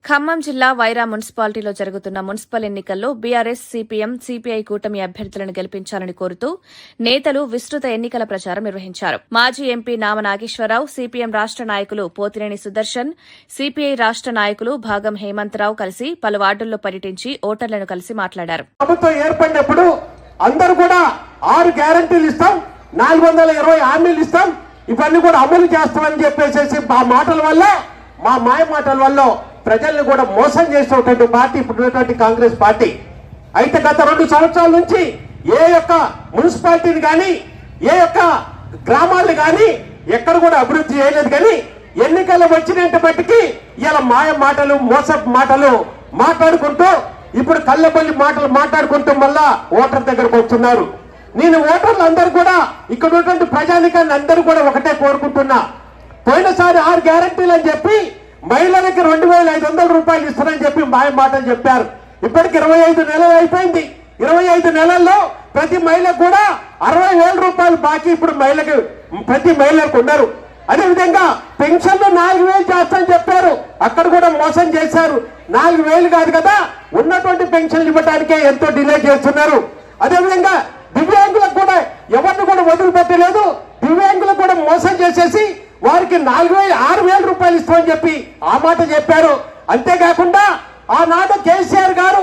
ఖమ్మం జిల్లా వైరా మున్సిపాలిటీలో జరుగుతున్న మున్సిపల్ ఎన్నికల్లో బీఆర్ఎస్, సిపిఎం, సిపిఐ కూటమి అభ్యర్థులను గెలిపించాలని కోరుతూ నేతలు విస్తృత ఎన్నికల ప్రచారం నిర్వహించారు. మాజీ ఎంపీ నామ నాగేశ్వరరావు, సిపిఎం రాష్ట నాయకులు పోతినేని సుదర్శన్, సిపిఐ రాష్ట నాయకులు భాగం హేమంతరావు కలిసి పలు వార్డుల్లో పర్యటించి ఓటర్లను కలిసి మాట్లాడారు. ప్రభుత్వం ఏర్పడినప్పుడు అందరూ కూడా 6 గ్యారంటీలు ఇస్తాం, 420 హామీలు ఇస్తాం, ఇవన్నీ కూడా అమలు చేస్తామని చెప్పేసి మా మాటల వల్ల, మా మాయ మాటల వల్ల ప్రజల్ని కూడా మోసం చేసినటువంటి పార్టీ ఇప్పుడున్నటువంటి కాంగ్రెస్ పార్టీ. అయితే గత 2 సంవత్సరాల నుంచి ఏ యొక్క మున్సిపాలిటీని కానీ, ఏ యొక్క గ్రామాలను కానీ ఎక్కడ కూడా అభివృద్ధి చేయలేదు. కానీ ఎన్నికలు వచ్చినప్పటికీ ఇలా మాయ మాటలు, మోసపు మాటలు మాట్లాడుకుంటూ ఇప్పుడు కళ్ళబల్లి మాటలు మాట్లాడుకుంటూ మళ్ళా ఓటర్ దగ్గరకు వస్తున్నారు. నేను ఓటర్లు అందరూ కూడా, ఇక్కడ ఉన్నటువంటి ప్రజానికాన్ని అందరూ కూడా ఒకటే కోరుకుంటున్నా. పోయినసారి 6 గ్యారంటీలు అని చెప్పి మహిళలకి 2500 రూపాయలు ఇస్తారని చెప్పి మాయ మాటలు చెప్పారు. ఇప్పటికి 25 నెలలు అయిపోయింది. 25 నెలల్లో ప్రతి మహిళకు కూడా 60,000 రూపాయలు బాకీ ఇప్పుడు ప్రతి మహిళలకు ఉన్నారు. అదేవిధంగా పెన్షన్లు 4,000 చేస్తామని చెప్పారు, అక్కడ కూడా మోసం చేశారు. 4,000 కాదు కదా, ఉన్నటువంటి పెన్షన్లు ఇవ్వడానికే ఎంతో డిలే చేస్తున్నారు. అదేవిధంగా దివ్యాంగులకు కూడా ఎవరిని కూడా వదిలిపెట్టలేదు. దివ్యాంగులకు కూడా మోసం చేసేసి వారికి 6,000 రూపాయలు ఇస్తామని చెప్పి ఆ మాట చెప్పారు. అంతేకాకుండా ఆనాడు కేసీఆర్ గారు